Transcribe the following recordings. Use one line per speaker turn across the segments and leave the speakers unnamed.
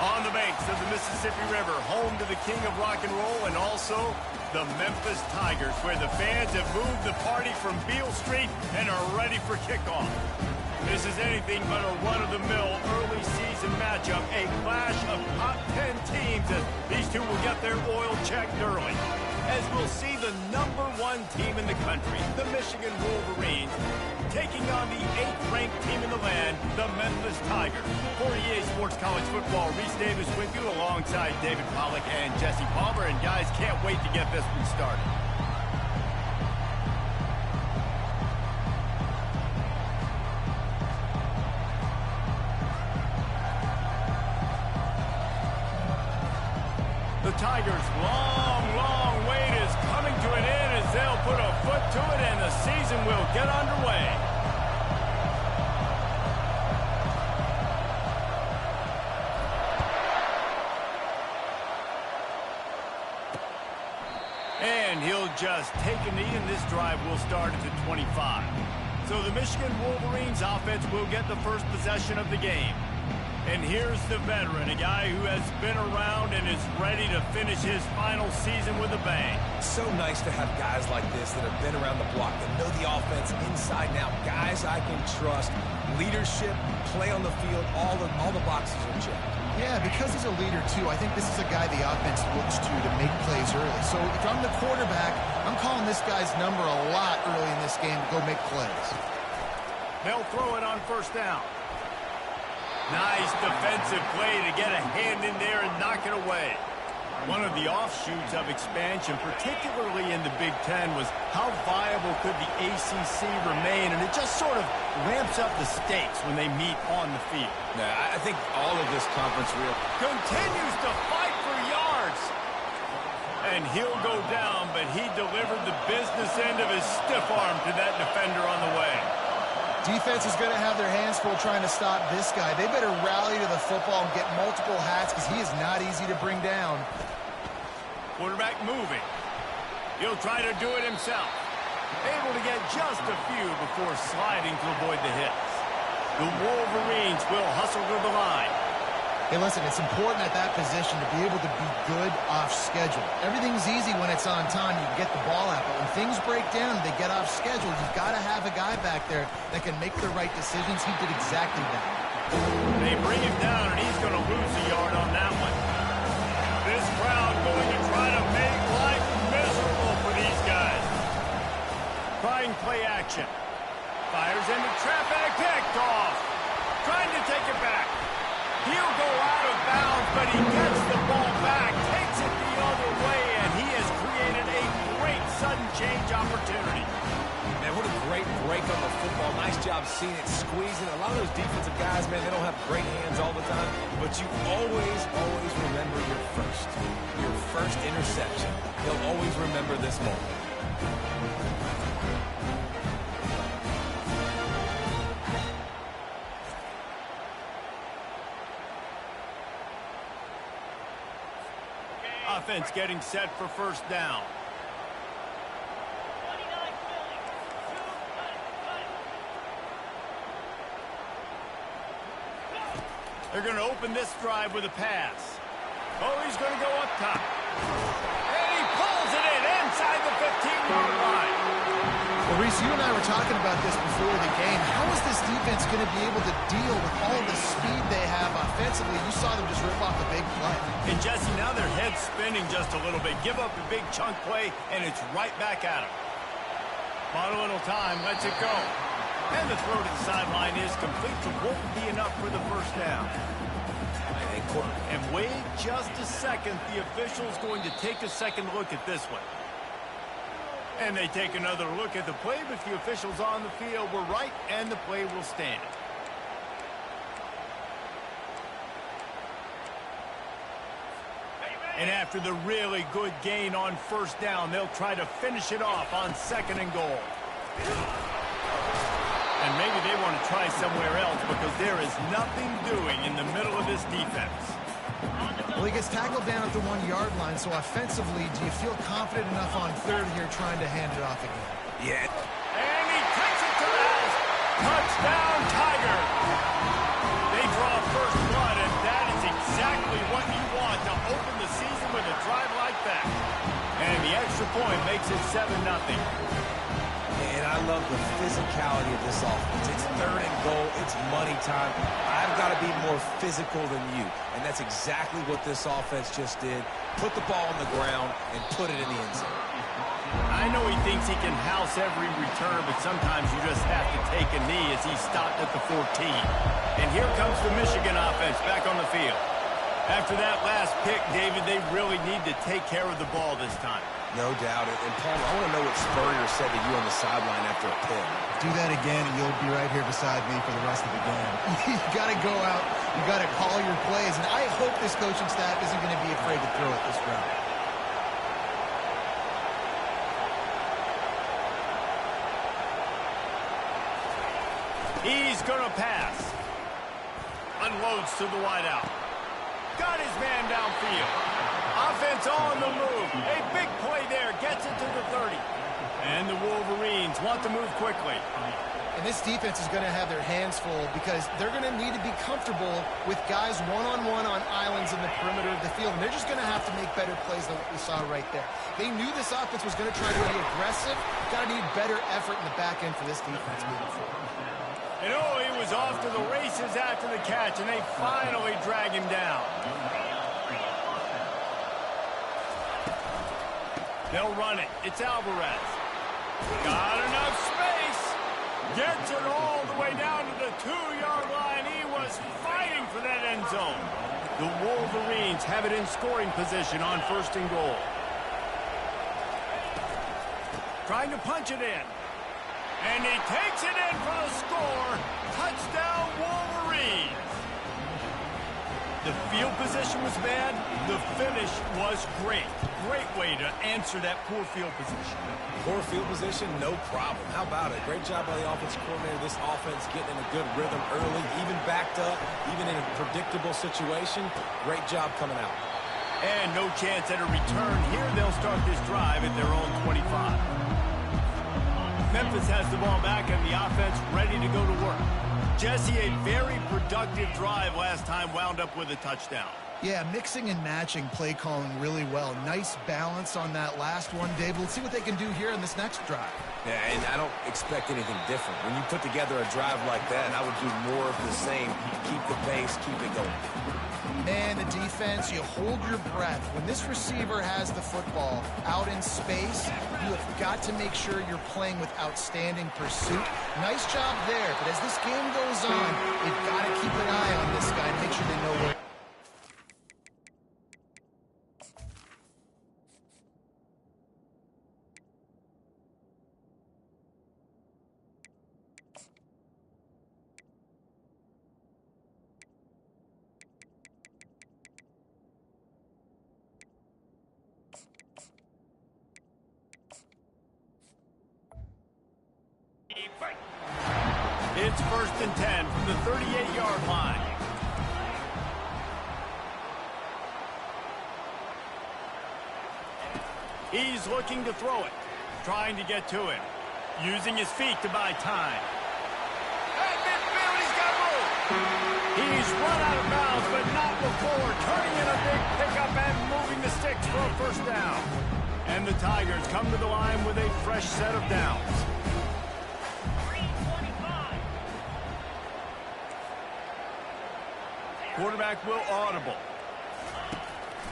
On the banks of the Mississippi River, home to the king of rock and roll and also the Memphis Tigers, where the fans have moved the party from Beale Street and are ready for kickoff. This is anything but a run-of-the-mill early season matchup, a clash of top 10 teams as these two will get their oil checked early. As we'll see the #1 team in the country, the Michigan Wolverines, taking on the 8th-ranked team in the land, the Memphis Tigers. For EA Sports College Football, Reese Davis with you alongside David Pollack and Jesse Palmer. And guys, can't wait to get this one started. The Tigers' long wait is coming to an end as they'll put a foot to it and the season will get underway. And he'll just take a knee and this drive will start at the 25. So the Michigan Wolverines offense will get the first possession of the game. And here's the veteran, a guy who has been around and is ready to finish his final season with a bang.
So nice to have guys like this that have been around the block, that know the offense inside and out. Guys I can trust. Leadership, play on the field, all the boxes are checked.
Yeah, because he's a leader, too, I think this is a guy the offense looks to make plays early. So if I'm the quarterback, I'm calling this guy's number a lot early in this game to go make plays.
They'll throw it on first down. Nice defensive play to get a hand in there and knock it away. One of the offshoots of expansion, particularly in the Big Ten, was how viable could the ACC remain, and it just sort of ramps up the stakes when they meet on the field.
I think all of this conference
continues to fight for yards. And he'll go down, but he delivered the business end of his stiff arm to that defender on the way.
Defense is going to have their hands full trying to stop this guy. They better rally to the football and get multiple hats because he is not easy to bring down.
Quarterback moving. He'll try to do it himself. Able to get just a few before sliding to avoid the hits. The Wolverines will hustle to the line.
Hey, listen, it's important at that position to be able to be good off schedule. Everything's easy when it's on time. You can get the ball out. But when things break down and they get off schedule, you've got to have a guy back there that can make the right decisions. He did exactly that.
They bring him down, and he's going to lose a yard on that one. This crowd going to try to make life miserable for these guys. Trying play action. Fires into traffic, picked off. Trying to take it back. He'll go out of bounds, but he gets the ball back, takes it the other way, and he has created a great sudden change opportunity.
Man, what a great break on the football. Nice job seeing it, squeezing. A lot of those defensive guys, man, they don't have great hands all the time, but you always remember your first interception. You'll always remember this moment.
Offense getting set for first down. They're going to open this drive with a pass. Oh, he's going to go up top. And he pulls it in inside the 15-yard line.
Well, Reese, you and I were talking about this before the game. How is this defense going to be able to deal with all the speed they have offensively? You saw them just rip off the big play.
And, Jesse, now their head's spinning just a little bit. Give up a big chunk play, and it's right back at them. Bought a little time, lets it go. And the throw to the sideline is complete, but won't be enough for the first down. And wait just a second. The official's going to take a second look at this one. And they take another look at the play, but the officials on the field were right, and the play will stand. And after the really good gain on first down, they'll try to finish it off on 2nd and goal. And maybe they want to try somewhere else because there is nothing doing in the middle of this defense.
Well, he gets tackled down at the 1-yard line, so offensively, do you feel confident enough on 3rd here trying to hand it off again?
Yeah.
And he takes it to the house. Touchdown, Tiger. They draw first blood, and that is exactly point makes it 7-0.
And I love the physicality of this offense. It's 3rd and goal. It's money time. I've got to be more physical than you. And that's exactly what this offense just did. Put the ball on the ground and put it in the end zone.
I know he thinks he can house every return, but sometimes you just have to take a knee as he stopped at the 14. And here comes the Michigan offense back on the field. After that last pick, David, they really need to take care of the ball this time.
No doubt. And Paul, I want to know what Spurrier said to you on the sideline after a pick.
Do that again, and you'll be right here beside me for the rest of the game. You got to go out. You got to call your plays, and I hope this coaching staff isn't going to be afraid to throw it this route.
He's going to pass. Unloads to the wideout. Got his man downfield. Offense on the move. A big play there. Gets it to the 30. And the Wolverines want to move quickly.
And this defense is going to have their hands full because they're going to need to be comfortable with guys one-on-one on islands in the perimeter of the field. And they're just going to have to make better plays than what we saw right there. They knew this offense was going to try to be aggressive. Got to need better effort in the back end for this defense moving forward.
And oh, he was off to the races after the catch, and they finally drag him down. They'll run it. It's Alvarez. Got enough space. Gets it all the way down to the 2-yard line. He was fighting for that end zone. The Wolverines have it in scoring position on 1st and goal. Trying to punch it in. And he takes it in for the score. Touchdown, Wolverines. The field position was bad. The finish was great. Great way to answer that poor field position.
Poor field position, no problem. How about it? Great job by the offensive coordinator. This offense getting in a good rhythm early, even backed up, even in a predictable situation. Great job coming out.
And no chance at a return here. They'll start this drive at their own 25. Memphis has the ball back and the offense ready to go to work. Jesse, a very productive drive last time, wound up with a touchdown.
Yeah, mixing and matching play calling really well. Nice balance on that last one, Dave. Let's see what they can do here in this next drive.
Yeah, and I don't expect anything different. When you put together a drive like that, I would do more of the same. Keep the pace, keep it going.
Man, the defense, you hold your breath. When this receiver has the football out in space, you have got to make sure you're playing with outstanding pursuit. Nice job there, but as this game goes on, you've got to keep an eye on this guy and make sure they know where.
It's 1st and 10 from the 38-yard line. He's looking to throw it, trying to get to him, using his feet to buy time. At midfield, he's got room. He's run out of bounds, but not before turning in a big pickup and moving the sticks for a 1st down. And the Tigers come to the line with a fresh set of downs. Quarterback will audible.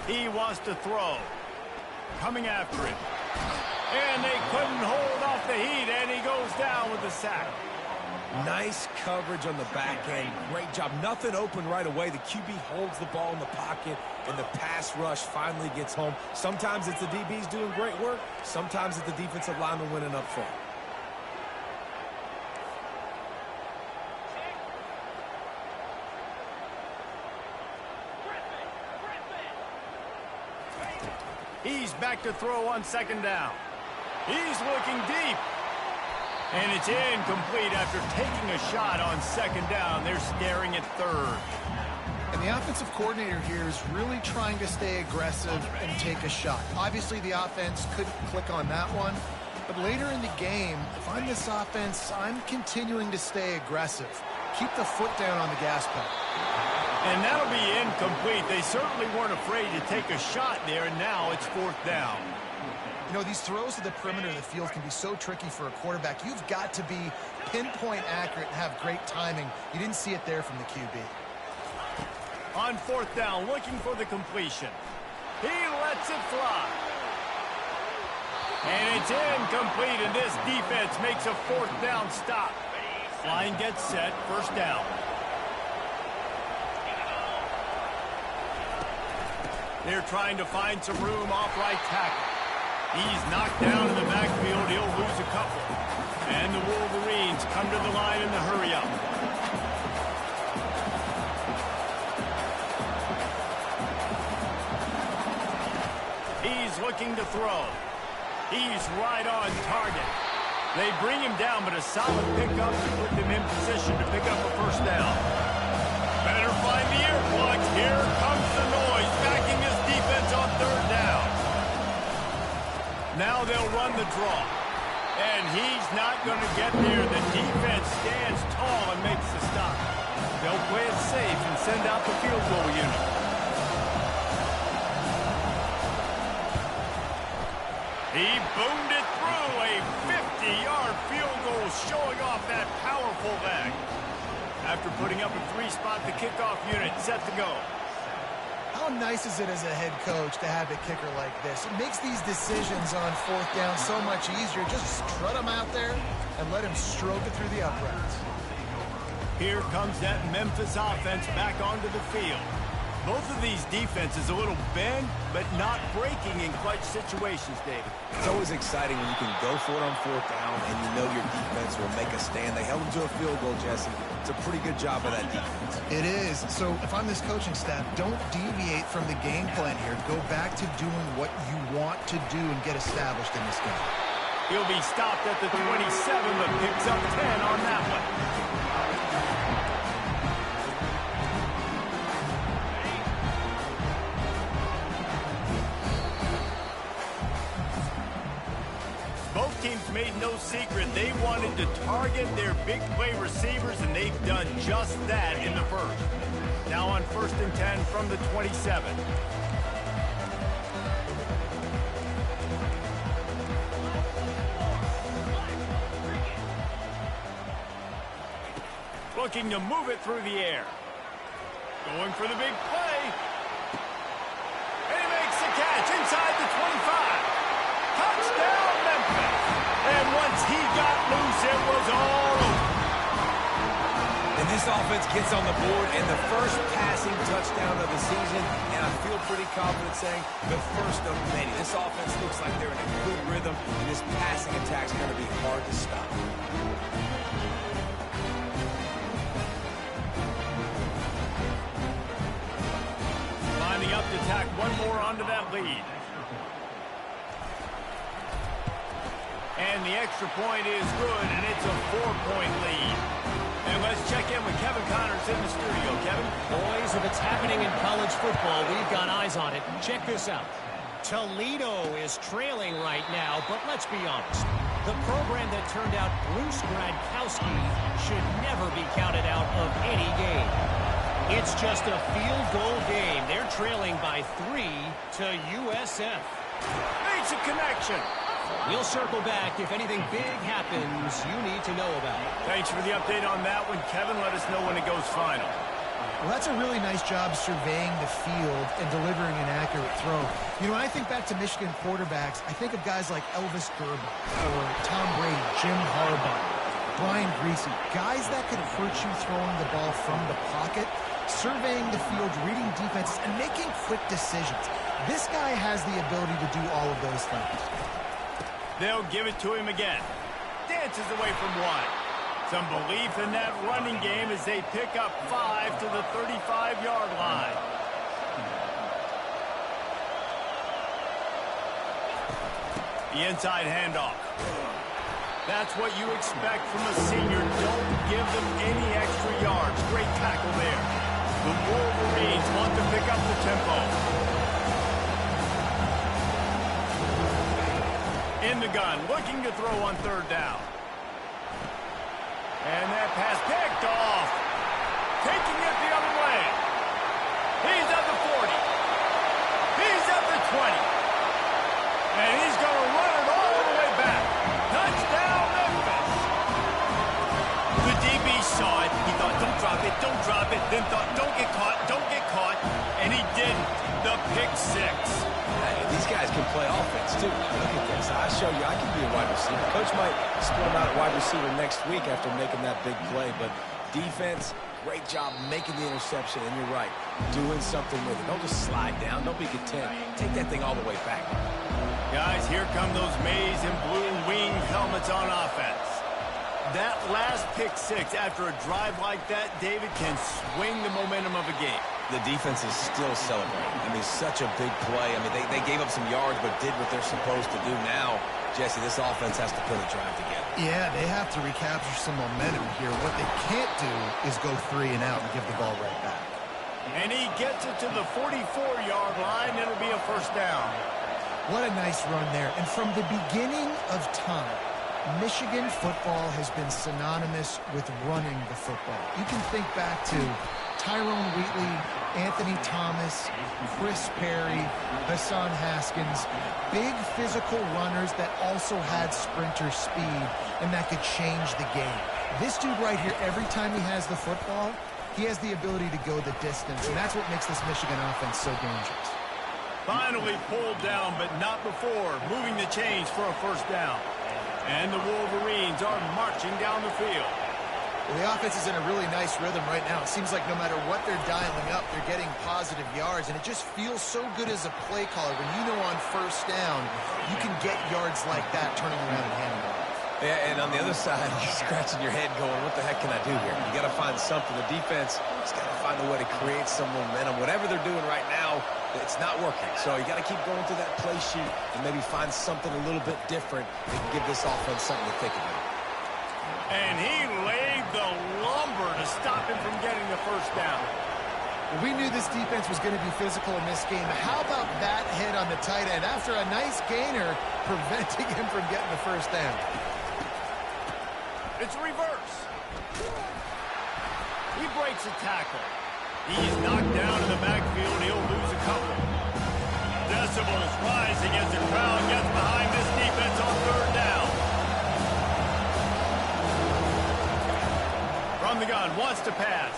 He wants to throw. Coming after it. And they couldn't hold off the heat, and he goes down with the sack.
Nice coverage on the back end. Great job. Nothing open right away. The QB holds the ball in the pocket, and the pass rush finally gets home. Sometimes it's the DBs doing great work. Sometimes it's the defensive lineman winning up front.
He's back to throw on 2nd down. He's looking deep. And it's incomplete after taking a shot on 2nd down. They're staring at 3rd.
And the offensive coordinator here is really trying to stay aggressive and take a shot. Obviously, the offense couldn't click on that one. But later in the game, if I'm this offense, I'm continuing to stay aggressive. Keep the foot down on the gas pedal.
And that'll be incomplete. They certainly weren't afraid to take a shot there, and now it's 4th down.
You know, these throws to the perimeter of the field can be so tricky for a quarterback. You've got to be pinpoint accurate and have great timing. You didn't see it there from the QB.
On fourth down, looking for the completion. He lets it fly. And it's incomplete, and this defense makes a fourth down stop. Line gets set, first down. They're trying to find some room off right tackle. He's knocked down in the backfield. He'll lose a couple. And the Wolverines come to the line in the hurry-up. He's looking to throw. He's right on target. They bring him down, but a solid pickup to put them in position to pick up a first down. Better find the earplugs. Here comes the noise, backing his defense on third down. Now they'll run the draw. And he's not going to get there. The defense stands tall and makes the stop. They'll play it safe and send out the field goal unit. He boomed it through, a 50-yard field goal showing off that powerful leg. After putting up a three-spot, the kickoff unit set to go.
How nice is it as a head coach to have a kicker like this? It makes these decisions on fourth down so much easier. Just strut him out there and let him stroke it through the uprights.
Here comes that Memphis offense back onto the field. Both of these defenses a little bend, but not breaking in clutch situations, David.
It's always exciting when you can go for it on fourth down and you know your defense will make a stand. They held them to a field goal, Jesse. It's a pretty good job of that defense.
It is. So if I'm this coaching staff, don't deviate from the game plan here. Go back to doing what you want to do and get established in this game.
He'll be stopped at the 27, but picks up 10 on that one. Both teams made no secret they wanted to target their big play receivers, and they've done just that in the first. Now on 1st and 10 from the 27. Looking to move it through the air. Going for the big play. And he makes the catch inside the 25. Touchdown, Memphis. And once he got loose, it was all over.
And this offense gets on the board and the first passing touchdown of the season, and I feel pretty confident saying the first of many. This offense looks like they're in a good rhythm, and this passing attack's going to be hard to stop.
Lining up to tack one more onto that lead. And the extra point is good, and it's a 4-point lead. And let's check in with Kevin Connors in the studio. Kevin?
Boys, if it's happening in college football, we've got eyes on it. Check this out. Toledo is trailing right now, but let's be honest. The program that turned out Bruce Gradkowski should never be counted out of any game. It's just a field goal game. They're trailing by 3 to USF.
Makes a connection.
We'll circle back if anything big happens you need to know about.
Thanks for the update on that one, Kevin. Let us know when it goes final.
Well, that's a really nice job surveying the field and delivering an accurate throw. You know, when I think back to Michigan quarterbacks, I think of guys like Elvis Gerber or Tom Brady, Jim Harbaugh, Brian Griese, guys that could hurt you throwing the ball from the pocket, surveying the field, reading defenses, and making quick decisions. This guy has the ability to do all of those things.
They'll give it to him again. Dances away from one. Some belief in that running game as they pick up 5 to the 35-yard line. The inside handoff. That's what you expect from a senior. Don't give them any extra yards. Great tackle there. The Wolverines want to pick up the tempo. In the gun, looking to throw on third down. And that pass picked off. Taking it the other way. He's at the 40. He's at the 20. And he's going to run don't drop it, then thought, don't get caught, and he didn't. The pick six.
Hey, these guys can play offense, too. Look at this. I show you I can be a wide receiver. Coach might split him out at wide receiver next week after making that big play, but defense, great job making the interception, and you're right, doing something with it. Don't just slide down. Don't be content. Take that thing all the way back.
Guys, here come those maize and blue winged helmets on offense. That last pick six after a drive like that, David, can swing the momentum of a game.
The defense is still celebrating. I mean, such a big play. I mean, they gave up some yards but did what they're supposed to do. Now, Jesse, this offense has to put a drive together.
Yeah, they have to recapture some momentum here. What they can't do is go 3 and out and give the ball right back.
And he gets it to the 44-yard line. It'll be a first down.
What a nice run there. And from the beginning of time, Michigan football has been synonymous with running the football. You can think back to Tyrone Wheatley, Anthony Thomas, Chris Perry, Hassan Haskins, big physical runners that also had sprinter speed and that could change the game. This dude right here, every time he has the football, he has the ability to go the distance, and that's what makes this Michigan offense so dangerous.
Finally pulled down, but not before. Moving the chains for a first down. And the Wolverines are marching down the field.
Well, the offense is in a really nice rhythm right now. It seems like no matter what they're dialing up, they're getting positive yards, and it just feels so good as a play caller when you know on first down you can get yards like that turning around and handing it off.
Yeah, and on the other side, you're scratching your head going, what the heck can I do here? You got to find something. The defense has got to find a way to create some momentum. Whatever they're doing right now, it's not working. So you got to keep going through that play sheet and maybe find something a little bit different that can give this offense something to think about.
And he laid the lumber to stop him from getting the first down.
Well, we knew this defense was going to be physical in this game. How about that hit on the tight end after a nice gainer preventing him from getting the first down?
It's a reverse. He breaks a tackle. He's knocked down in the backfield. He'll lose a couple. Decibels rising as the crowd gets behind this defense on third down. From the gun, wants to pass.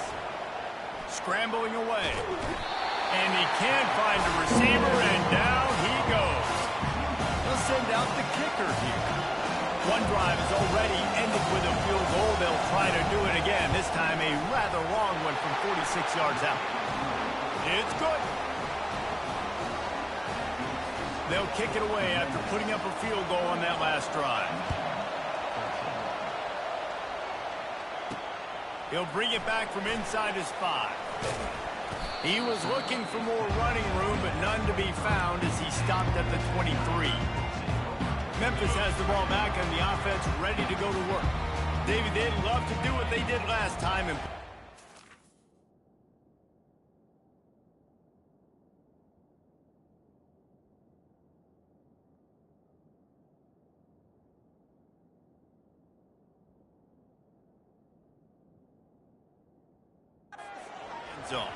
Scrambling away. And he can't find a receiver, and down he goes. They'll send out the kicker here. One drive has already ended with a field goal. They'll try to do it again. This time a rather long one from 46 yards out. It's good. They'll kick it away after putting up a field goal on that last drive. He'll bring it back from inside his 5. He was looking for more running room, but none to be found as he stopped at the 23. Memphis has the ball back and the offense ready to go to work. David, they'd love to do what they did last time. And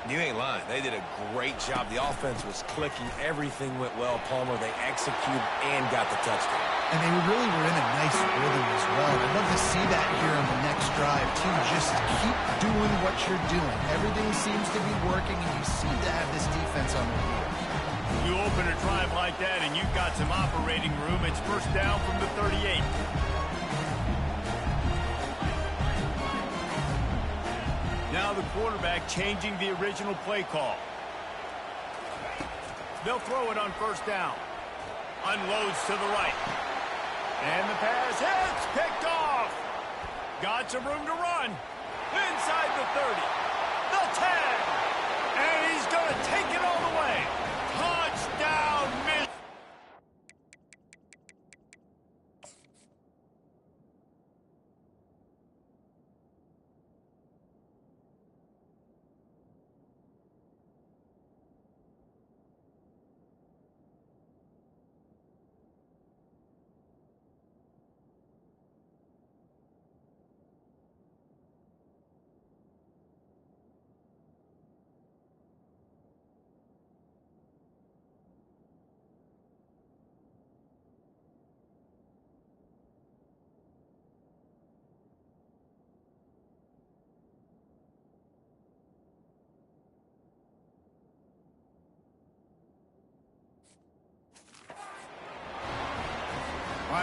You ain't lying. They did a great job. The offense was clicking. Everything went well. Palmer, they executed and got the touchdown.
And they really were in a nice rhythm as well. I'd love to see that here on the next drive, too. Just keep doing what you're doing. Everything seems to be working, and you seem to have this defense on the heels.
you open a drive like that, and you've got some operating room. It's first down from the 38. Now the quarterback changing the original play call. They'll throw it on first down. Unloads to the right. And the pass hits. Picked off. Got some room to run. Inside the 30. The 10. And he's going to take it all the way. Touchdown, Michigan.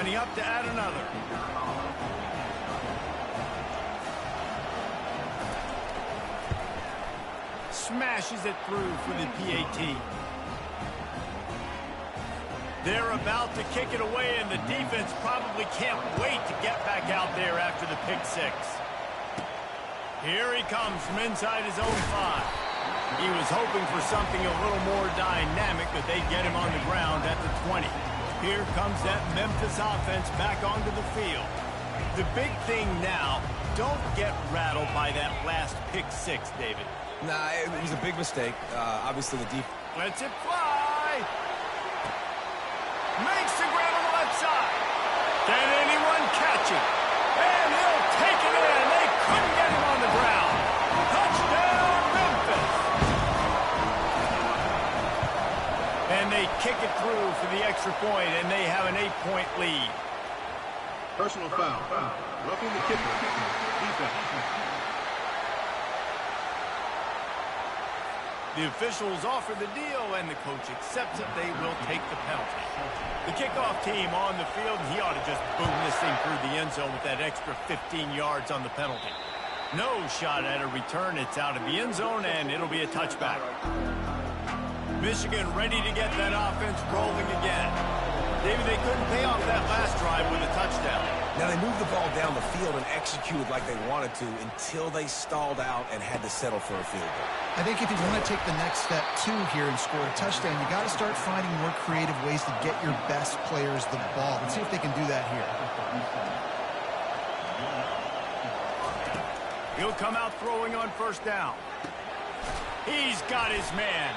Lining up to add another. Smashes it through for the PAT. They're about to kick it away, and the defense probably can't wait to get back out there after the pick six. Here he comes from inside his own 5. He was hoping for something a little more dynamic, but they get him on the ground at the 20. Here comes that Memphis offense back onto the field. The big thing now, don't get rattled by that last pick six, David.
Nah, it was a big mistake. Obviously, the defense.
Lets it fly. Makes the grab on the left side. Can anyone catch it? And he'll take it in. They couldn't get him on the ground. Touchdown, Memphis. And they kick it through for the extra point, and they have an 8-point lead.
Personal foul. Roughing the kicker. Defense.
The officials offer the deal, and the coach accepts it. They will take the penalty. The kickoff team on the field, and he ought to just boom this thing through the end zone with that extra 15 yards on the penalty. No shot at a return. It's out of the end zone, and it'll be a touchback. Michigan ready to get that offense rolling again. David, they couldn't pay off that last drive with a touchdown.
Now, they moved the ball down the field and executed like they wanted to until they stalled out and had to settle for a field goal.
I think if you want to take the next step, too, here and score a touchdown, you got to start finding more creative ways to get your best players the ball. Let's see if they can do that here.
He'll come out throwing on first down. He's got his man.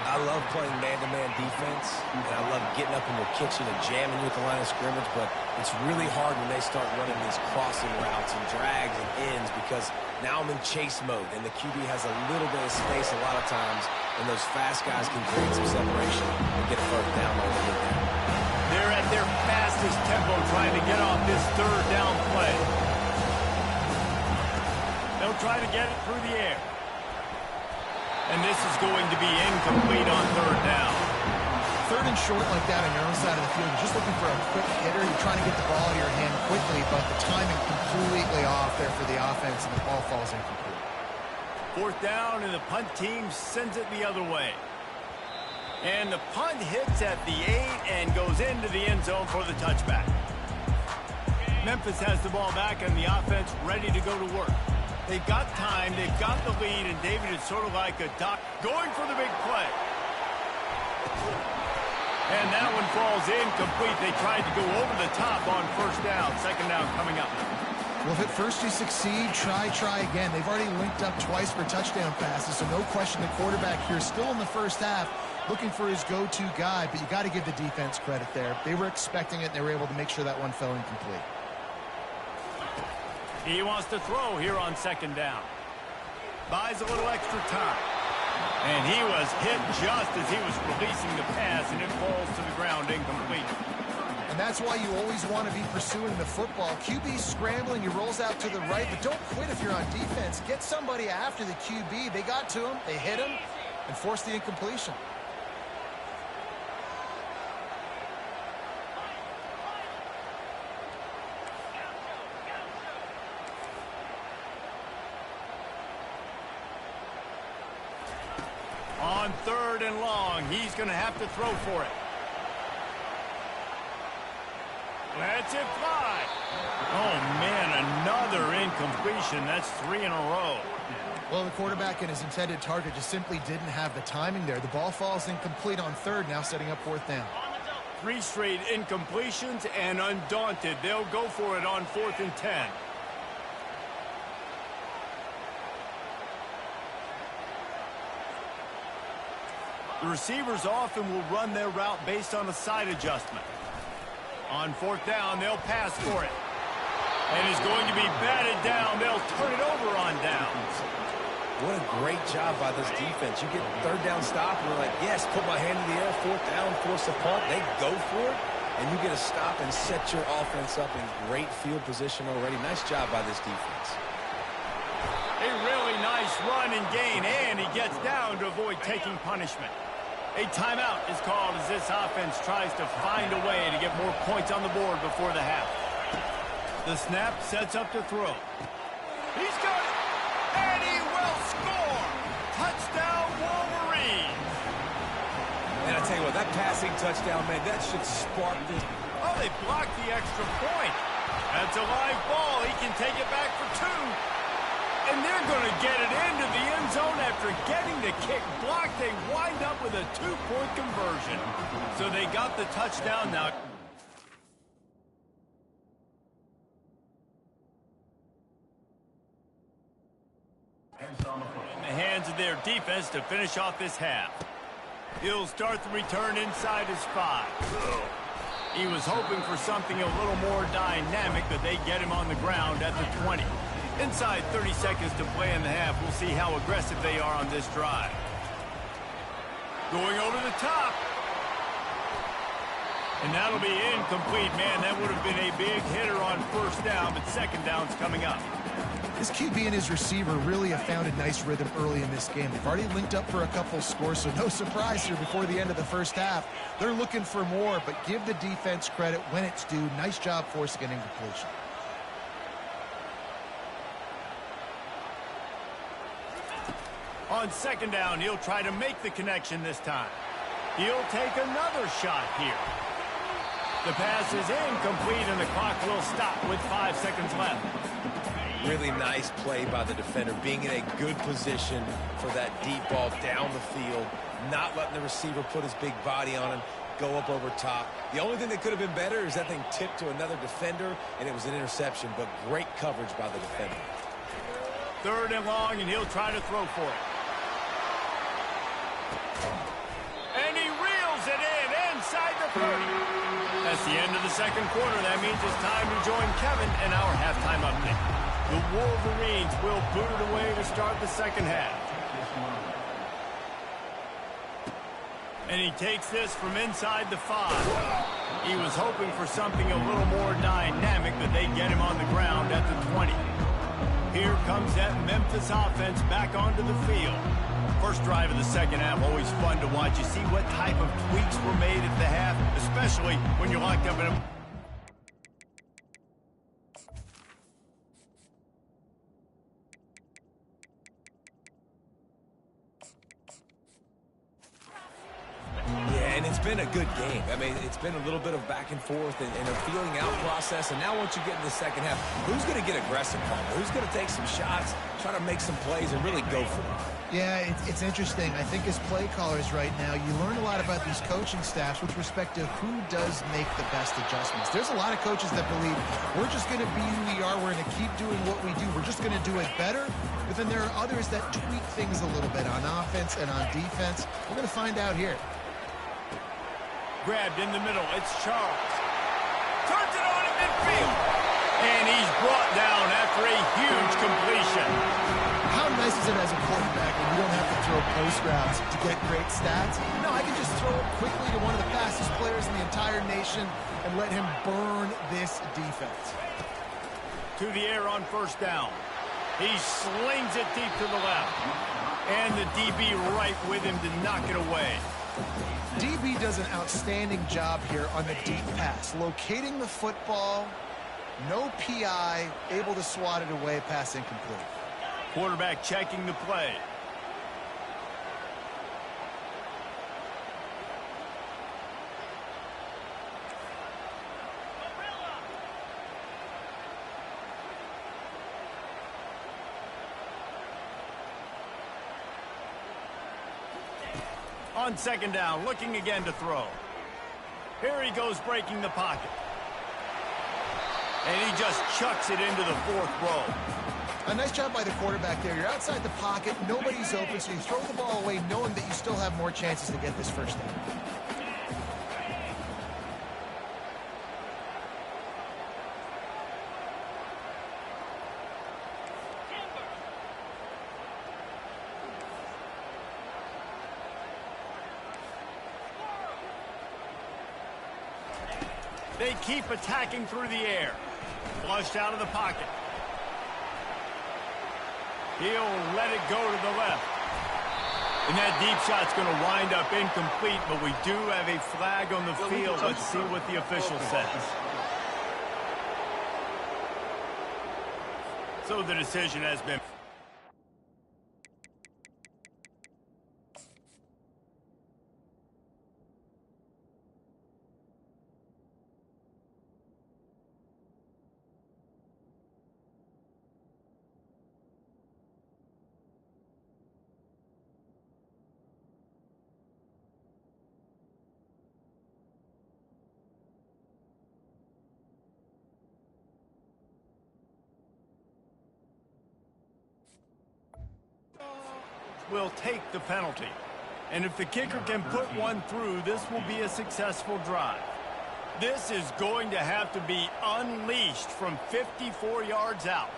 I love playing man-to-man defense, and I love getting up in the kitchen and jamming with the line of scrimmage, but it's really hard when they start running these crossing routes and drags and ends because now I'm in chase mode, and the QB has a little bit of space a lot of times, and those fast guys can create some separation and get a first down on the way.
They're at their fastest tempo trying to get off this third down play. They'll try to get it through the air. And this is going to be incomplete on third down.
Third and short like that on your own side of the field, you're just looking for a quick hitter. You're trying to get the ball out of your hand quickly, but the timing completely off there for the offense, and the ball falls incomplete.
Fourth down, and the punt team sends it the other way. And the punt hits at the 8 and goes into the end zone for the touchback. Memphis has the ball back, and the offense ready to go to work. They've got time, they've got the lead, and David is sort of like a doc going for the big play. And that one falls incomplete. They tried to go over the top on first down. Second down coming up.
Well, if at first you succeed, try again. They've already linked up twice for touchdown passes, so no question the quarterback here still in the first half looking for his go-to guy, but you got to give the defense credit there. They were expecting it, and they were able to make sure that one fell incomplete.
He wants to throw here on second down. Buys a little extra time. And he was hit just as he was releasing the pass, and it falls to the ground incomplete.
And that's why you always want to be pursuing the football. QB's scrambling, he rolls out to the right, but don't quit if you're on defense. Get somebody after the QB. They got to him, they hit him, and forced the incompletion.
On third and long, he's going to have to throw for it. Lets it fly. Oh, man, another incompletion. That's 3 in a row.
Well, the quarterback and his intended target just simply didn't have the timing there. The ball falls incomplete on third, now setting up fourth down.
3 straight incompletions, and undaunted, they'll go for it on 4th and 10. The receivers often will run their route based on a side adjustment. On 4th down, they'll pass for it. And it's going to be batted down. They'll turn it over on downs.
What a great job by this defense. You get third down stop, and you're like, yes, put my hand in the air, 4th down, force a punt. They go for it, and you get a stop and set your offense up in great field position already. Nice job by this defense.
A really nice run and gain, and he gets down to avoid taking punishment. A timeout is called as this offense tries to find a way to get more points on the board before the half. The snap sets up to throw. He's got it, and he will score. Touchdown, Wolverines.
And I tell you what, that passing touchdown, man, that should spark this.
Oh, they blocked the extra point. That's a live ball. He can take it back for 2. And they're going to get it into the end zone after getting the kick blocked. They wind up with a 2-point conversion. So they got the touchdown now. In the hands of their defense to finish off this half. He'll start the return inside his 5. He was hoping for something a little more dynamic, but they get him on the ground at the 20. Inside 30 seconds to play in the half. We'll see how aggressive they are on this drive. Going over the top. And that'll be incomplete. Man, that would have been a big hitter on first down, but second down's coming up.
This QB and his receiver really have found a nice rhythm early in this game. They've already linked up for a couple scores, so no surprise here before the end of the first half. They're looking for more, but give the defense credit when it's due. Nice job forcing an incompletion.
On second down, he'll try to make the connection this time. He'll take another shot here. The pass is incomplete, and the clock will stop with 5 seconds left.
Really nice play by the defender, being in a good position for that deep ball down the field, not letting the receiver put his big body on him, go up over top. The only thing that could have been better is that thing tipped to another defender, and it was an interception, but great coverage by the defender.
Third and long, and he'll try to throw for it. And he reels it in inside the 30. That's the end of the second quarter. That means it's time to join Kevin in our halftime update. The Wolverines will boot it away to start the second half. And he takes this from inside the 5. He was hoping for something a little more dynamic, but they get him on the ground at the 20. Here comes that Memphis offense back onto the field. First drive of the second half, always fun to watch. You see what type of tweaks were made at the half, especially when you're locked up in a...
It's been a good game. I mean, it's been a little bit of back and forth and a feeling out process. And now once you get in the second half, who's going to get aggressive, Palmer? Who's going to take some shots, try to make some plays, and really go for it?
Yeah, it's interesting. I think as play callers right now, you learn a lot about these coaching staffs with respect to who does make the best adjustments. There's a lot of coaches that believe we're just going to be who we are. We're going to keep doing what we do. We're just going to do it better. But then there are others that tweak things a little bit on offense and on defense. We're going to find out here.
Grabbed in the middle, it's Charles. Turns it on in midfield. And he's brought down after a huge completion.
How nice is it as a quarterback when you don't have to throw post routes to get great stats? No, I can just throw it quickly to one of the fastest players in the entire nation and let him burn this defense.
To the air on first down. He slings it deep to the left. And the DB right with him to knock it away.
DB does an outstanding job here on the deep pass. Locating the football, no PI, able to swat it away, pass incomplete.
Quarterback checking the play. On second down, looking again to throw. Here he goes breaking the pocket. And he just chucks it into the 4th row.
A nice job by the quarterback there. You're outside the pocket, nobody's open, so you throw the ball away knowing that you still have more chances to get this first down.
They keep attacking through the air. Flushed out of the pocket. He'll let it go to the left. And that deep shot's going to wind up incomplete, but we do have a flag on the field. Let's see what the official says. So the decision has been... will take the penalty. And if the kicker can put one through, this will be a successful drive. This is going to have to be unleashed from 54 yards out.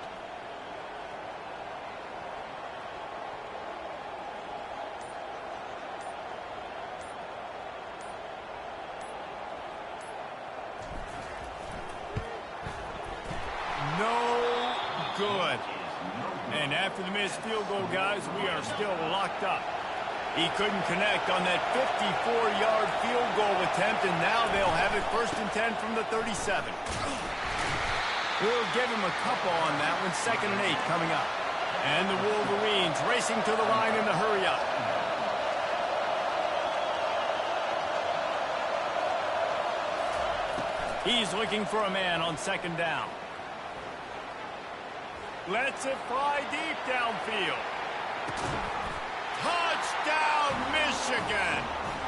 No good. And after the missed field goal, guys, we are still locked up. He couldn't connect on that 54-yard field goal attempt, and now they'll have it 1st and 10 from the 37. We'll give him a couple on that one. 2nd and 8 coming up. And the Wolverines racing to the line in the hurry-up. He's looking for a man on 2nd down. Lets it fly deep downfield. Touchdown, Michigan!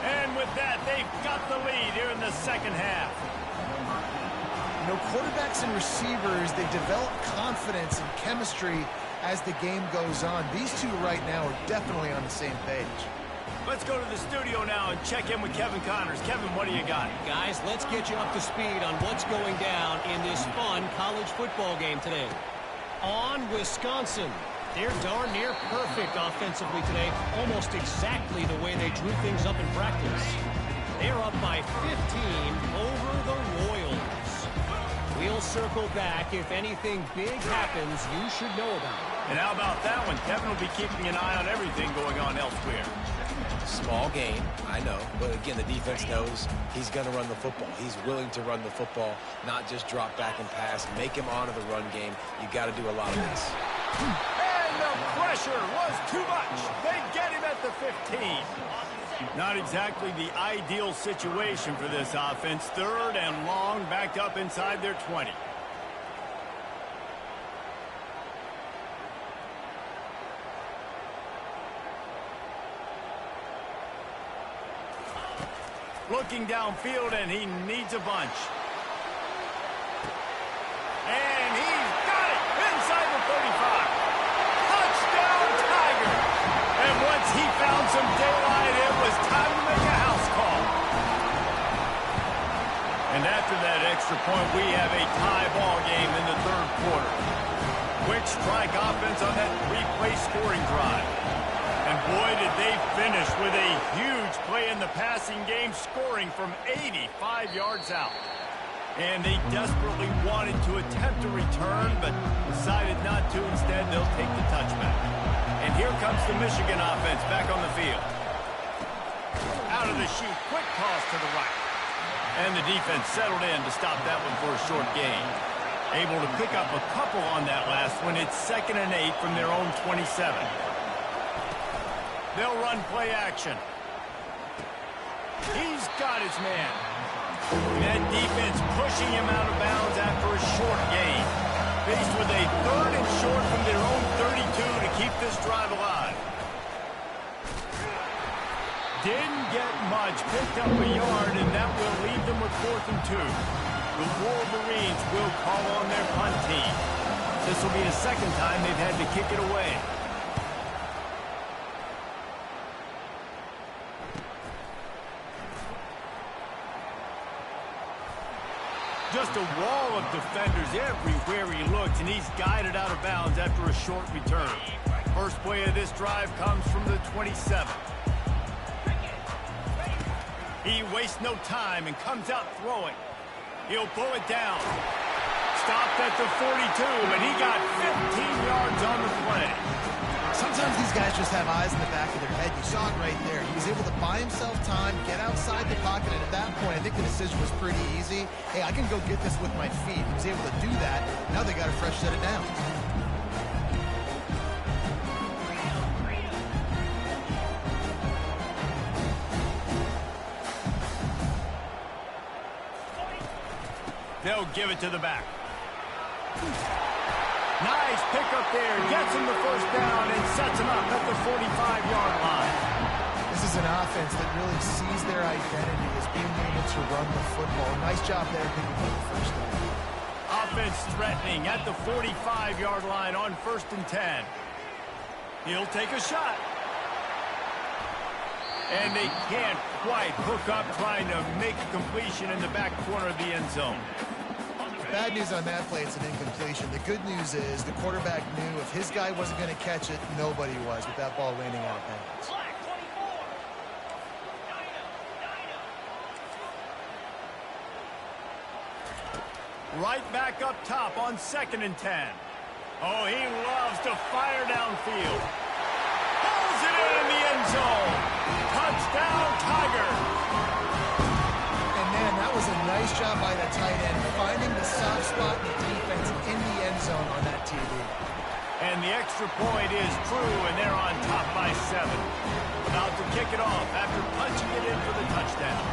And with that, they've got the lead here in the 2nd half.
You know, quarterbacks and receivers, they develop confidence and chemistry as the game goes on. These two right now are definitely on the same page.
Let's go to the studio now and check in with Kevin Connors. Kevin, what do you got?
Guys, let's get you up to speed on what's going down in this fun college football game today. On Wisconsin, they're darn near perfect offensively today, almost exactly the way they drew things up in practice. They're up by 15 over the Royals. We'll circle back. If anything big happens, you should know about it.
And how about that one? Kevin will be keeping an eye on everything going on elsewhere.
Small game, I know. But again, the defense knows he's going to run the football. He's willing to run the football, not just drop back and pass. Make him honor the run game. You got to do a lot of this.
And the pressure was too much. They get him at the 15. Not exactly the ideal situation for this offense. 3rd and long, backed up inside their 20. Looking downfield, and he needs a bunch. And he's got it inside the 35. Touchdown, Tiger! And once he found some daylight, it was time to make a house call. And after that extra point, we have a tie ball game in the 3rd quarter. Quick strike offense on that 3-play scoring drive. And boy, did they finish with a huge play in the passing game, scoring from 85 yards out. And they desperately wanted to attempt a return, but decided not to. Instead, they'll take the touchback. And here comes the Michigan offense back on the field. Out of the chute, quick toss to the right. And the defense settled in to stop that one for a short gain. Able to pick up a couple on that last one. It's 2nd and 8 from their own 27. They'll run play action. He's got his man. That defense pushing him out of bounds after a short gain. Faced with a 3rd and short from their own 32 to keep this drive alive. Didn't get much. Picked up a yard, and that will leave them with 4th and 2. The Wolverines will call on their punt team. This will be the 2nd time they've had to kick it away. Just a wall of defenders everywhere he looks, and he's guided out of bounds after a short return. First play of this drive comes from the 27. He wastes no time and comes out throwing. He'll pull it down. Stopped at the 42, and he got 15 yards on the play.
Sometimes these guys just have eyes in the back of their head. You saw it right there. He was able to buy himself time, get outside the pocket, and at that point, I think the decision was pretty easy. Hey, I can go get this with my feet. He was able to do that. Now they got a fresh set of downs.
They'll give it to the back. Nice pickup there. Gets him the first down and sets him up at the 45-yard line.
This is an offense that really sees their identity as being able to run the football. Nice job there picking up the first down.
Offense threatening at the 45-yard line on 1st and 10. He'll take a shot. And they can't quite hook up trying to make a completion in the back corner of the end zone.
Bad news on that play, it's an incompletion. The good news is the quarterback knew if his guy wasn't going to catch it, nobody was with that ball landing out of bounds.
Right back up top on 2nd and 10. Oh, he loves to fire downfield. Pulls it in the end zone. Touchdown, Tigers.
And man, that was a nice job by the tight end, finding the soft spot in the defense in the end zone on that TD.
And the extra point is true, and they're on top by 7. About to kick it off after punching it in for the touchdown.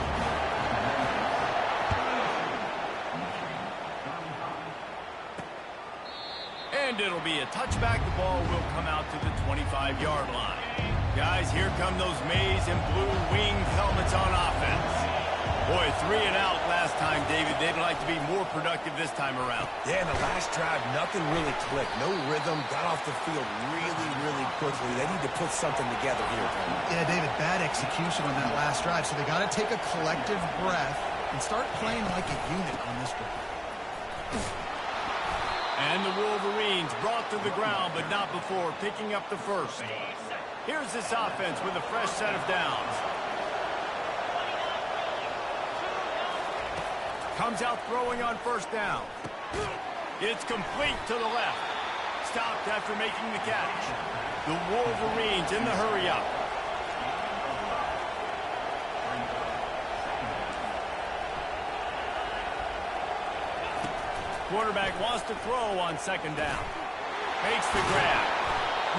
And it'll be a touchback. The ball will come out to the 25-yard line. Guys, here come those maize and blue winged helmets on offense. Boy, 3 and out last time, David. They'd like to be more productive this time around.
Yeah, in the last drive, nothing really clicked. No rhythm. Got off the field really, really quickly. They need to put something together here, Tony.
Yeah, David, bad execution on that last drive. So they got to take a collective breath and start playing like a unit on this drive.
And the Wolverines brought to the ground, but not before picking up the first. Here's this offense with a fresh set of downs. Comes out throwing on 1st down. It's complete to the left. Stopped after making the catch. The Wolverines in the hurry-up. Quarterback wants to throw on 2nd down. Makes the grab.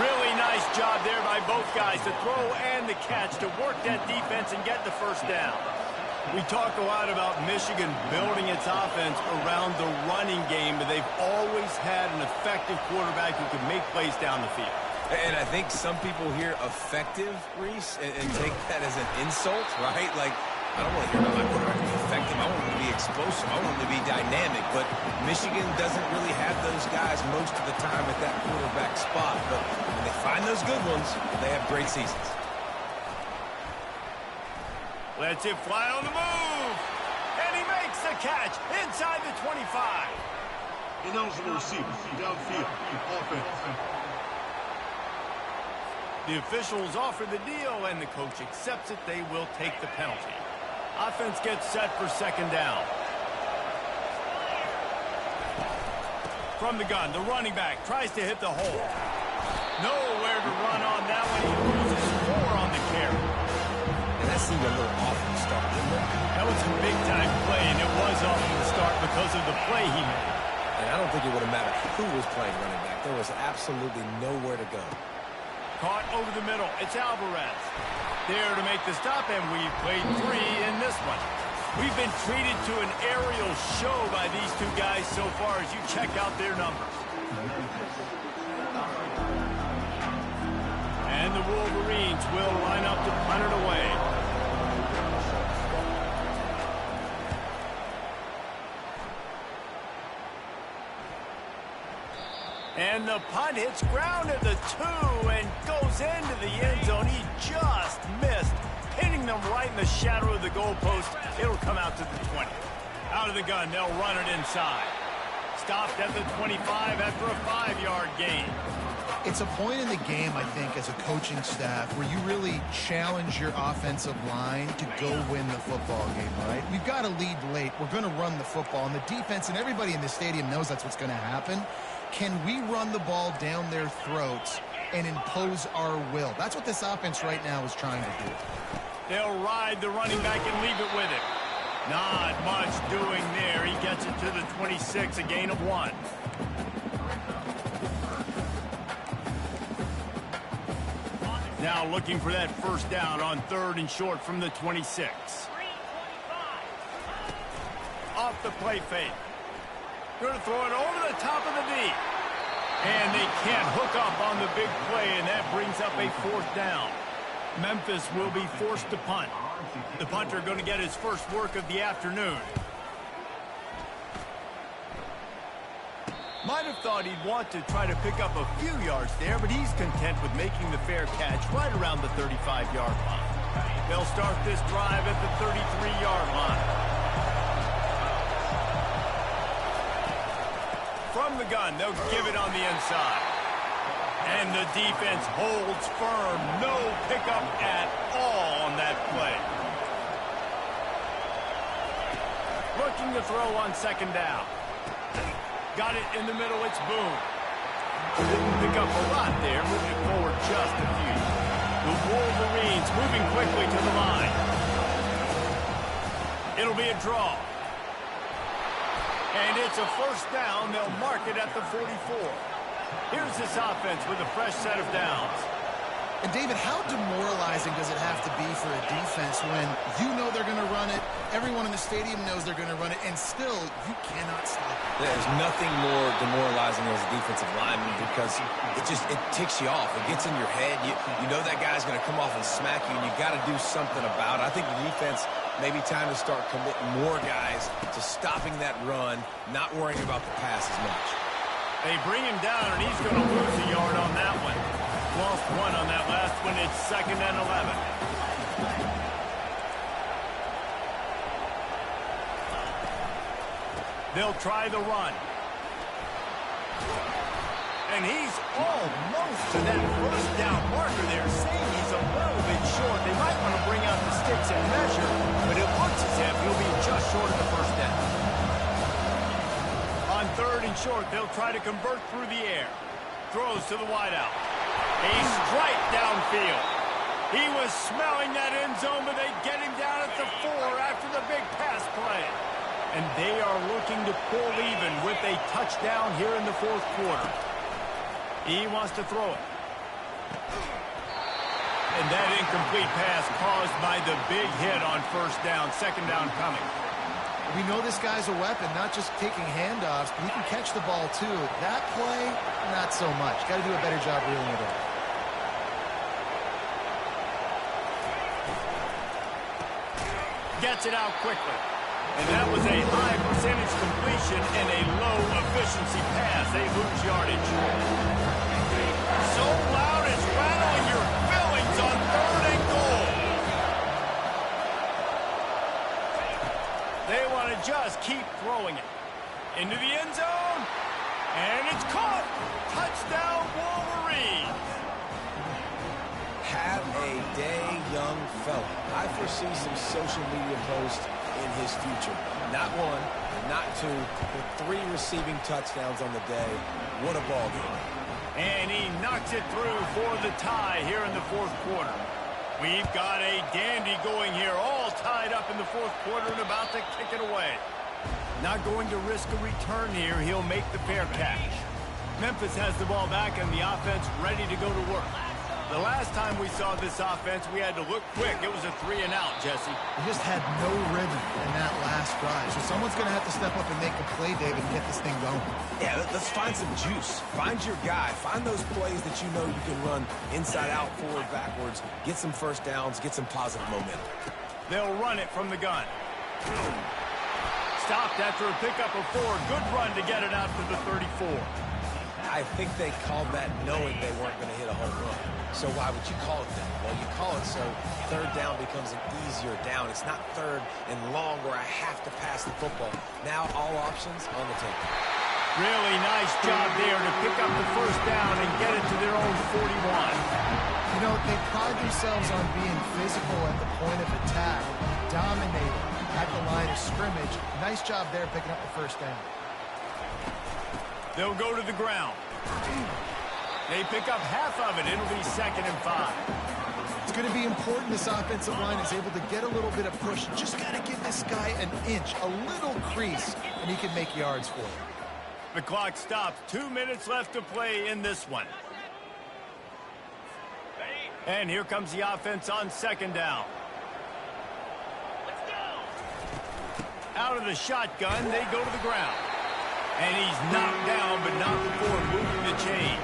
Really nice job there by both guys to throw and the catch to work that defense and get the first down. We talk a lot about Michigan building its offense around the running game, but they've always had an effective quarterback who can make plays down the field.
And I think some people hear effective, Reese, and take that as an insult, right? Like, I don't want to hear about my quarterback to be effective. I want him to be explosive. I want him to be dynamic. But Michigan doesn't really have those guys most of the time at that quarterback spot. But when they find those good ones, they have great seasons.
Lets it fly on the move. And he makes the catch inside the 25.
Ineligible receiver, downfield, offense.
The officials offer the deal, and the coach accepts it. They will take the penalty. Offense gets set for 2nd down. From the gun, the running back tries to hit the hole. Nowhere to run on that one. He loses 4 on the carry.
And that seemed a little off from the start, didn't it?
That was a big-time play, and it was off from the start because of the play he made.
And I don't think it would have mattered who was playing running back. There was absolutely nowhere to go.
Caught over the middle. It's Alvarez. There to make the stop, and we've played 3 in this one. We've been treated to an aerial show by these two guys so far as you check out their numbers. And the Wolverines will line up to punt it away. And the punt hits ground at the 2 and goes into the end zone. He just missed, hitting them right in the shadow of the goalpost. It'll come out to the 20. Out of the gun, they'll run it inside. Stopped at the 25 after a 5-yard gain.
It's a point in the game, I think, as a coaching staff where you really challenge your offensive line to go win the football game, right? We've got to lead late. We're going to run the football, and the defense and everybody in the stadium knows that's what's going to happen. Can we run the ball down their throats and impose our will. That's what this offense right now is trying to do.
They'll ride the running back and leave it with him. Not much doing there. He gets it to the 26, a gain of 1. Now looking for that first down on 3rd and short from the 26. Off the play fake. Going to throw it over the top of the D. And they can't hook up on the big play, and that brings up a 4th down. Memphis will be forced to punt. The punter going to get his first work of the afternoon. Might have thought he'd want to try to pick up a few yards there, but he's content with making the fair catch right around the 35-yard line. They'll start this drive at the 33-yard line. From the gun, they'll give it on the inside. And the defense holds firm. No pickup at all on that play. Looking to throw on 2nd down. Got it in the middle, it's Boone. Didn't pick up a lot there, moving forward just a few. The Wolverines moving quickly to the line. It'll be a draw. And it's a 1st down. They'll mark it at the 44. Here's this offense with a fresh set of downs.
And, David, how demoralizing does it have to be for a defense when you know they're going to run it, everyone in the stadium knows they're going to run it, and still you cannot stop it?
There's nothing more demoralizing as a defensive lineman because it ticks you off. It gets in your head. You know that guy's going to come off and smack you, and you got to do something about it. I think the defense maybe time to start committing more guys to stopping that run, not worrying about the pass as much.
They bring him down, and he's going to lose a yard on that one. Lost 1 on that last one. It's 2nd and 11. They'll try the run. And he's almost to that 1st down marker there, saying he's a little bit short. They might want to bring out the sticks and measure, but it looks as if he'll be just short of the 1st down. On 3rd and short, they'll try to convert through the air. Throws to the wideout. A strike downfield. He was smelling that end zone, but they get him down at the 4 after the big pass play. And they are looking to pull even with a touchdown here in the 4th quarter. He wants to throw it. And that incomplete pass caused by the big hit on 1st down. 2nd down coming.
We know this guy's a weapon, not just taking handoffs, but he can catch the ball too. That play, not so much. Got to do a better job reeling it in.
Gets it out quickly. And that was a high percentage completion and a low efficiency pass. They lose yardage. So loud it's rattling your fillings on 3rd and goal. They want to just keep throwing it. Into the end zone. And it's caught. Touchdown, Wolverines.
Have a day, young fella. I foresee some social media posts in his future. Not 1, not 2, but 3 receiving touchdowns on the day. What a ball game.
And he knocks it through for the tie here in the 4th quarter. We've got a dandy going here, all tied up in the 4th quarter and about to kick it away. Not going to risk a return here. He'll make the fair catch. Memphis has the ball back and the offense ready to go to work. The last time we saw this offense, we had to look quick. It was a 3-and-out, Jesse.
They just had no rhythm in that last drive. So someone's going to have to step up and make a play, David, and get this thing going.
Yeah, let's find some juice. Find your guy. Find those plays that you know you can run inside out, forward, backwards. Get some 1st downs. Get some positive momentum.
They'll run it from the gun. Stopped after a pickup of 4. Good run to get it out to the 34.
I think they called that knowing they weren't going to hit a home run. So why would you call it that? Well, you call it so 3rd down becomes an easier down. It's not 3rd and long where I have to pass the football. Now all options on the table.
Really nice job there to pick up the 1st down and get it to their own 41.
You know, they pride themselves on being physical at the point of attack, dominating at the line of scrimmage. Nice job there picking up the 1st down.
They'll go to the ground. They pick up half of it. It'll be 2nd and 5.
It's going to be important this offensive line is able to get a little bit of push. Just got to give this guy an inch, a little crease, and he can make yards for it.
The clock stops. 2 minutes left to play in this one. And here comes the offense on 2nd down. Out of the shotgun, they go to the ground. And he's knocked down, but not before moving the chains.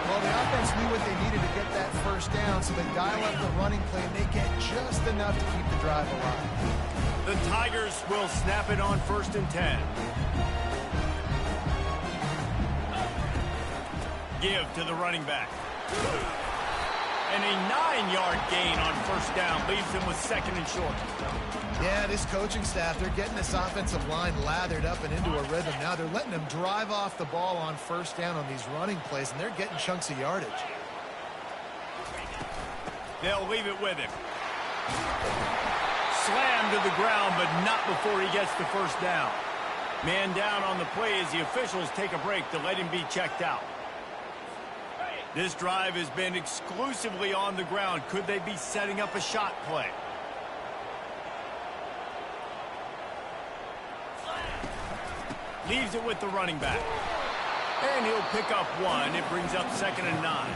Well, the offense knew what they needed to get that first down, so they dial up the running play, and they get just enough to keep the drive alive.
The Tigers will snap it on 1st and 10. Give to the running back. And a 9-yard gain on 1st down leaves them with 2nd and short.
Yeah, this coaching staff, they're getting this offensive line lathered up and into a rhythm. Now they're letting them drive off the ball on 1st down on these running plays, and they're getting chunks of yardage.
They'll leave it with him. Slammed to the ground, but not before he gets the 1st down. Man down on the play as the officials take a break to let him be checked out. This drive has been exclusively on the ground. Could they be setting up a shot play? Leaves it with the running back. And he'll pick up 1. It brings up 2nd and 9.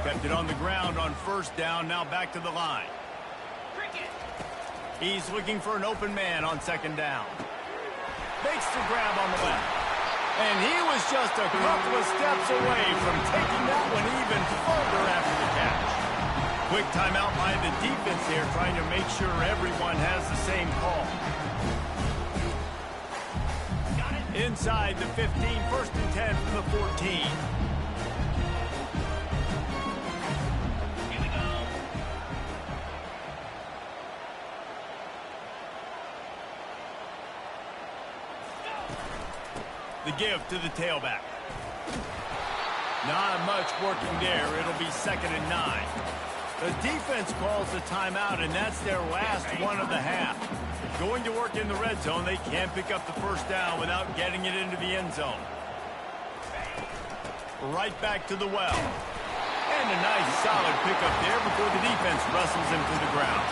Kept it on the ground on 1st down. Now back to the line. He's looking for an open man on 2nd down. Makes the grab on the left. And he was just a couple of steps away from taking that one even further after the catch. Quick timeout by the defense here, trying to make sure everyone has the same call. Inside the 15, 1st and 10 from the 14. The give to the tailback. Not much working there. It'll be 2nd and 9. The defense calls the timeout, and that's their last one of the half. Going to work in the red zone. They can't pick up the 1st down without getting it into the end zone. Right back to the well. And a nice solid pickup there before the defense wrestles him to the ground.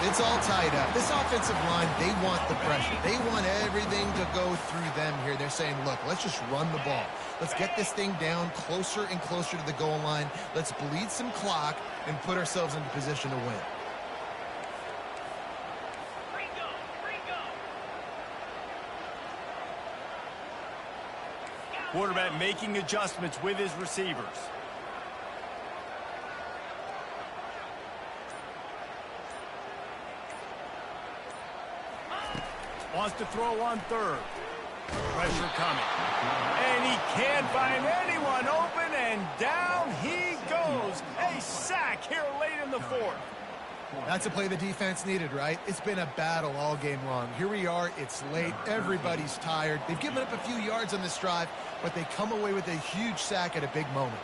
It's all tied up. This offensive line, they want the pressure. They want everything to go through them here. They're saying, look, let's just run the ball. Let's get this thing down closer and closer to the goal line. Let's bleed some clock and put ourselves into position to win.
Quarterback making adjustments with his receivers. Wants to throw on 3rd. Pressure coming. And he can't find anyone open, and down he goes. A sack here late in the 4th.
That's a play the defense needed, right? It's been a battle all game long. Here we are. It's late. Everybody's tired. They've given up a few yards on this drive, but they come away with a huge sack at a big moment.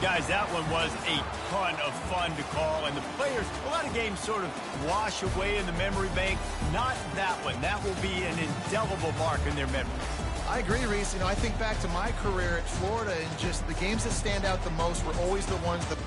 Guys, that one was a ton of fun to call, and the players, a lot of games sort of wash away in the memory bank. Not that one. That will be an indelible mark in their memory.
I agree, Reese. You know, I think back to my career at Florida, and just the games that stand out the most were always the ones that